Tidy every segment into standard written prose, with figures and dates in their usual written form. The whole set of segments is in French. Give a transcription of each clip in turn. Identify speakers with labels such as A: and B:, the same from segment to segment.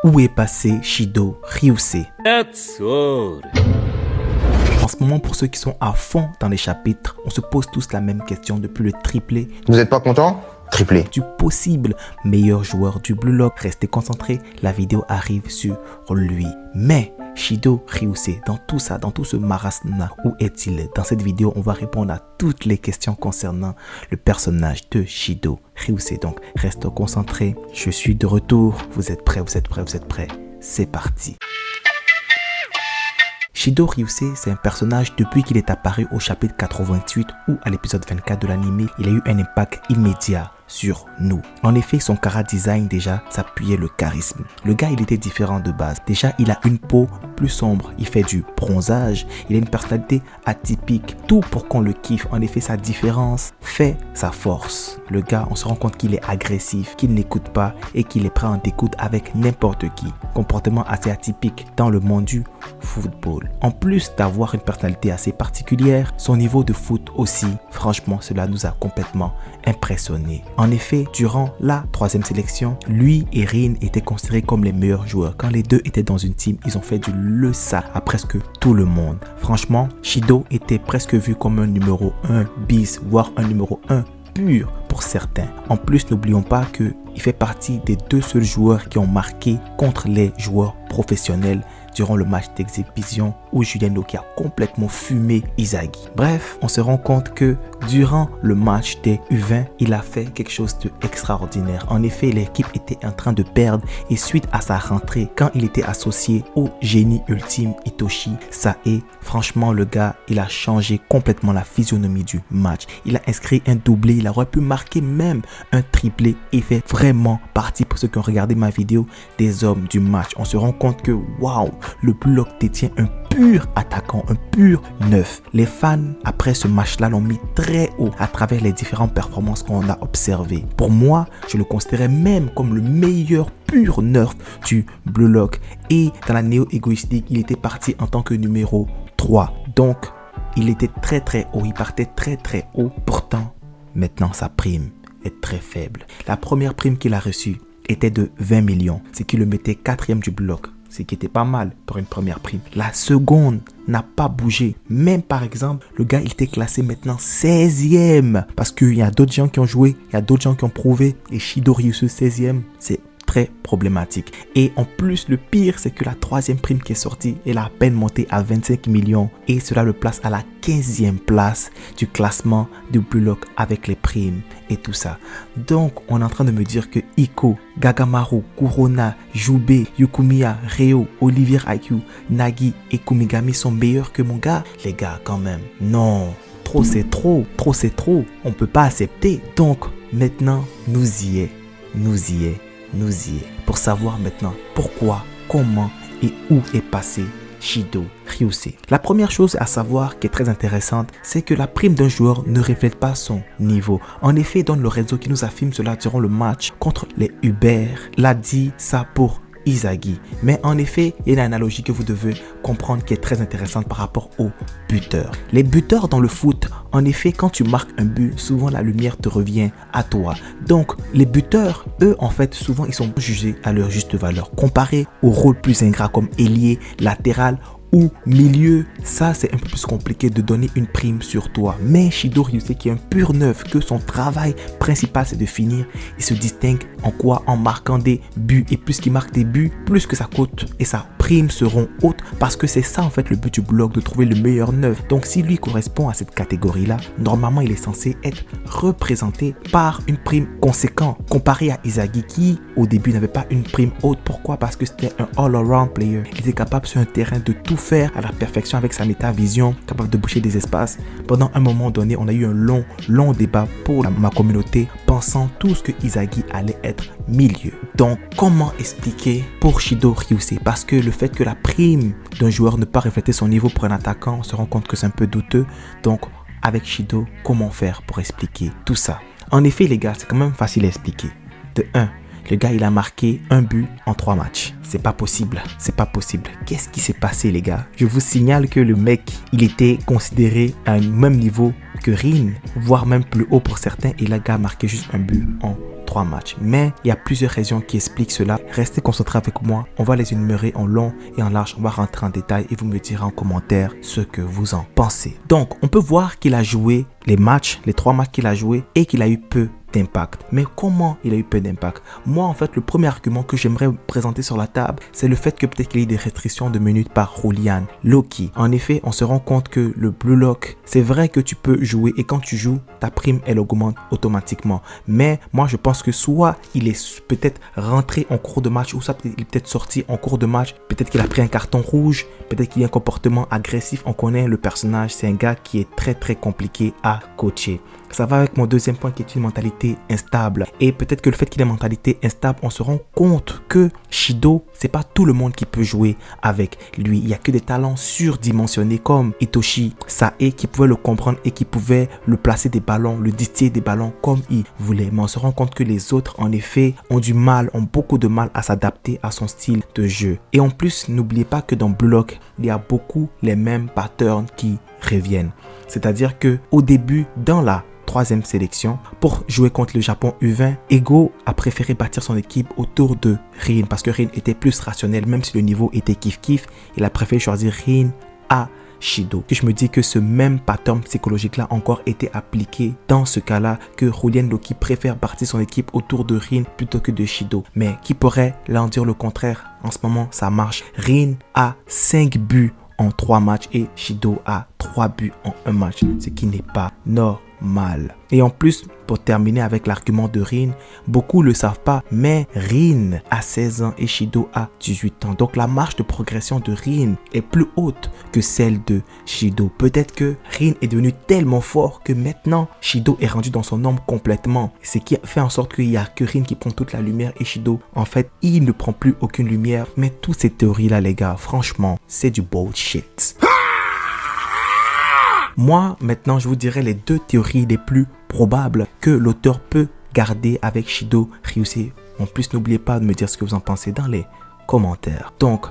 A: Où est passé Shido Ryusei?
B: That's all.
A: En ce moment, pour ceux qui sont à fond dans les chapitres, on se pose tous la même question depuis le triplé.
C: Vous n'êtes pas content? Triplé.
A: Du possible meilleur joueur du Blue Lock. Restez concentrés, la vidéo arrive sur lui. Mais Shido Ryusei, dans tout ça, dans tout ce marasme, où est-il? Dans cette vidéo, on va répondre à toutes les questions concernant le personnage de Shido Ryusei. Donc, restez concentrés. Je suis de retour. Vous êtes prêts? Vous êtes prêts? Vous êtes prêts? C'est parti. Shido Ryusei, c'est un personnage depuis qu'il est apparu au chapitre 88 ou à l'épisode 24 de l'anime, il a eu un impact immédiat sur nous. En effet, son chara design déjà s'appuyait le charisme. Le gars, il était différent de base. Déjà, il a une peau plus sombre, il fait du bronzage, il a une personnalité atypique, tout pour qu'on le kiffe. En effet, sa différence fait sa force. Le gars, on se rend compte qu'il est agressif, qu'il n'écoute pas et qu'il est prêt à en découdre avec n'importe qui. Comportement assez atypique dans le monde du football. En plus d'avoir une personnalité assez particulière, son niveau de foot aussi, franchement, cela nous a complètement impressionnés. En effet, durant la 3e sélection, lui et Rin étaient considérés comme les meilleurs joueurs. Quand les deux étaient dans une team, ils ont fait du leçon à presque tout le monde. Franchement, Shido était presque vu comme un numéro 1 bis, voire un numéro 1 pur pour certains. En plus, n'oublions pas qu'il fait partie des 2 seuls joueurs qui ont marqué contre les joueurs professionnels durant le match d'exhibition où Julien Noki a complètement fumé Izagi. Bref, on se rend compte que durant le match des U20, il a fait quelque chose d'extraordinaire. En effet, l'équipe était en train de perdre et suite à sa rentrée, quand il était associé au génie ultime Itoshi Sae, franchement, le gars, il a changé complètement la physionomie du match. Il a inscrit un doublé, il aurait pu marquer même un triplé et fait vraiment partie, pour ceux qui ont regardé ma vidéo, des hommes du match. On se rend compte que, waouh, le Blue Lock détient un pur attaquant, un pur neuf. Les fans, après ce match-là, l'ont mis très haut à travers les différentes performances qu'on a observées. Pour moi, je le considérais même comme le meilleur pur nerf du Blue Lock. Et dans la Neo Egoist League, il était parti en tant que numéro 3. Donc, il était très haut, il partait très haut. Pourtant, maintenant, sa prime est très faible. La première prime qu'il a reçue était de 20 millions, ce qui le mettait 4e du Blue Lock. Ce qui était pas mal pour une première prime. La seconde n'a pas bougé. Même par exemple, le gars il était classé maintenant 16e. Parce qu'il y a d'autres gens qui ont joué, il y a d'autres gens qui ont prouvé. Et Shido Ryusei 16e, c'est très problématique. Et en plus, le pire, c'est que la 3e prime qui est sortie, elle a à peine monté à 25 millions. Et cela le place à la 15e place du classement du Blue Lock avec les primes et tout ça. Donc, on est en train de me dire que Iko, Gagamaru, Kurona, Jubei, Yukumiya, Reo, Olivier IQ, Nagi et Kumigami sont meilleurs que mon gars. Les gars, quand même, non. Trop c'est trop, trop c'est trop. On peut pas accepter. Donc, maintenant, nous y est. Pour savoir maintenant pourquoi, comment et où est passé Shido Ryusei. La première chose à savoir qui est très intéressante, c'est que la prime d'un joueur ne reflète pas son niveau. En effet, dans le réseau qui nous affirme cela durant le match contre les Uber, l'a dit ça pour Izagi. Mais en effet, il y a une analogie que vous devez comprendre qui est très intéressante par rapport aux buteurs. Les buteurs dans le foot, en effet, quand tu marques un but, souvent la lumière te revient à toi. Donc, les buteurs, eux, en fait, souvent, ils sont jugés à leur juste valeur. Comparés aux rôles plus ingrats comme ailier, latéral ou milieu, ça c'est un peu plus compliqué de donner une prime sur toi. Mais Shido Ryusei qui est un pur neuf, que son travail principal c'est de finir, il se distingue en quoi? En marquant des buts. Et plus qu'il marque des buts, plus que ça coûte et sa prime seront hautes, parce que c'est ça en fait le but du blog, de trouver le meilleur neuf. Donc si lui correspond à cette catégorie là, normalement il est censé être représenté par une prime conséquente, comparé à Izagi qui au début n'avait pas une prime haute. Pourquoi? Parce que c'était un all-around player. Il était capable sur un terrain de tout faire à la perfection avec sa méta-vision, capable de boucher des espaces. Pendant un moment donné, on a eu un long débat pour ma communauté, pensant tous que Izagi allait être milieu. Donc, comment expliquer pour Shido Ryusei? Parce que le fait que la prime d'un joueur ne pas refléter son niveau pour un attaquant, on se rend compte que c'est un peu douteux. Donc, avec Shido, comment faire pour expliquer tout ça? En effet, les gars, c'est quand même facile à expliquer. De 1, le gars, il a marqué un but en 3 matchs. C'est pas possible. C'est pas possible. Qu'est-ce qui s'est passé, les gars? Je vous signale que le mec, il était considéré à un même niveau que Rin, voire même plus haut pour certains. Et le gars a marqué juste un but en 3 matchs. Mais il y a plusieurs raisons qui expliquent cela. Restez concentrés avec moi. On va les énumérer en long et en large. On va rentrer en détail et vous me direz en commentaire ce que vous en pensez. Donc, on peut voir qu'il a joué les 3 matchs qu'il a joué et qu'il a eu peu d'impact. Mais comment il a eu peu d'impact? Moi, en fait, le premier argument que j'aimerais présenter sur la table, c'est le fait que peut-être qu'il y ait des restrictions de minutes par Julian Loki. En effet, on se rend compte que le Blue Lock, c'est vrai que tu peux jouer et quand tu joues, ta prime, elle augmente automatiquement. Mais moi, je pense que soit il est peut-être rentré en cours de match ou soit il est peut-être sorti en cours de match. Peut-être qu'il a pris un carton rouge. Peut-être qu'il y a un comportement agressif. On connaît le personnage. C'est un gars qui est très, très compliqué à coacher. Ça va avec mon deuxième point qui est une mentalité instable. Et peut-être que le fait qu'il ait une mentalité instable, on se rend compte que Shido, c'est pas tout le monde qui peut jouer avec lui. Il y a que des talents surdimensionnés comme Itoshi Sae qui pouvaient le comprendre et qui pouvaient le placer des ballons, le distiller des ballons comme il voulait. Mais on se rend compte que les autres, en effet, ont beaucoup de mal à s'adapter à son style de jeu. Et en plus, n'oubliez pas que dans Blue Lock, il y a beaucoup les mêmes patterns qui reviennent. C'est-à-dire que au début, dans la 3e sélection, pour jouer contre le Japon U20, Ego a préféré bâtir son équipe autour de Rin parce que Rin était plus rationnel, même si le niveau était kiff-kiff, il a préféré choisir Rin à Shido. Et je me dis que ce même pattern psychologique là encore été appliqué dans ce cas là, que Julian Loki préfère bâtir son équipe autour de Rin plutôt que de Shido. Mais qui pourrait là en dire le contraire? En ce moment ça marche. Rin a 5 buts en 3 matchs et Shido a 3 buts en 1 match, ce qui n'est pas normal. Et en plus, pour terminer avec l'argument de Rin, beaucoup ne le savent pas, mais Rin a 16 ans et Shido a 18 ans. Donc la marge de progression de Rin est plus haute que celle de Shido. Peut-être que Rin est devenu tellement fort que maintenant Shido est rendu dans son ombre complètement. Ce qui fait en sorte qu'il n'y a que Rin qui prend toute la lumière et Shido, en fait, il ne prend plus aucune lumière. Mais toutes ces théories là, les gars, franchement, c'est du bullshit. Moi, maintenant, je vous dirais les 2 théories les plus probables que l'auteur peut garder avec Shido Ryusei. En plus, n'oubliez pas de me dire ce que vous en pensez dans les commentaires. Donc,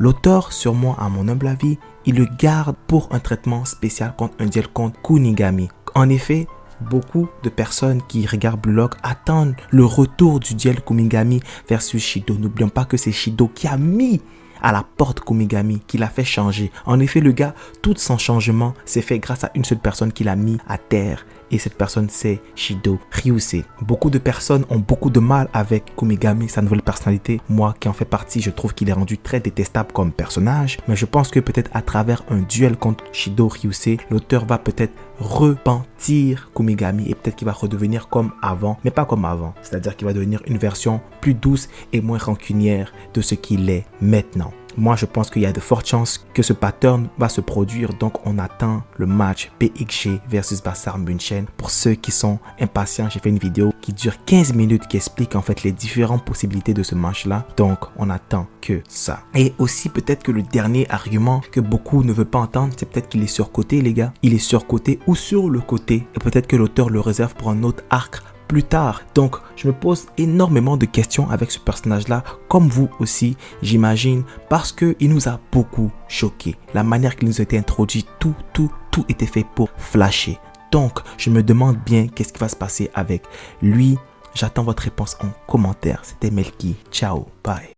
A: l'auteur, sûrement à mon humble avis, il le garde pour un traitement spécial contre un duel contre Kunigami. En effet, beaucoup de personnes qui regardent Blue Lock attendent le retour du duel Kunigami versus Shido. N'oublions pas que c'est Shido qui a mis à la porte Kunigami, qui l'a fait changer. En effet, le gars, tout son changement s'est fait grâce à une seule personne qui l'a mis à terre. Et cette personne, c'est Shido Ryusei. Beaucoup de personnes ont beaucoup de mal avec Kunigami, sa nouvelle personnalité. Moi qui en fais partie, je trouve qu'il est rendu très détestable comme personnage. Mais je pense que peut-être à travers un duel contre Shido Ryusei, l'auteur va peut-être repentir Kunigami et peut-être qu'il va redevenir comme avant, mais pas comme avant. C'est-à-dire qu'il va devenir une version plus douce et moins rancunière de ce qu'il est maintenant. Moi, je pense qu'il y a de fortes chances que ce pattern va se produire. Donc, on attend le match PSG versus Bayern München. Pour ceux qui sont impatients, j'ai fait une vidéo qui dure 15 minutes qui explique en fait les différentes possibilités de ce match-là. Donc, on attend que ça. Et aussi, peut-être que le dernier argument que beaucoup ne veulent pas entendre, c'est peut-être qu'il est surcoté, les gars. Il est surcoté ou sur le côté. Et peut-être que l'auteur le réserve pour un autre arc plus tard. Donc, je me pose énormément de questions avec ce personnage-là, comme vous aussi, j'imagine, parce qu'il nous a beaucoup choqué. La manière qu'il nous a été introduit, tout était fait pour flasher. Donc, je me demande bien qu'est-ce qui va se passer avec lui. J'attends votre réponse en commentaire. C'était Melky. Ciao, bye.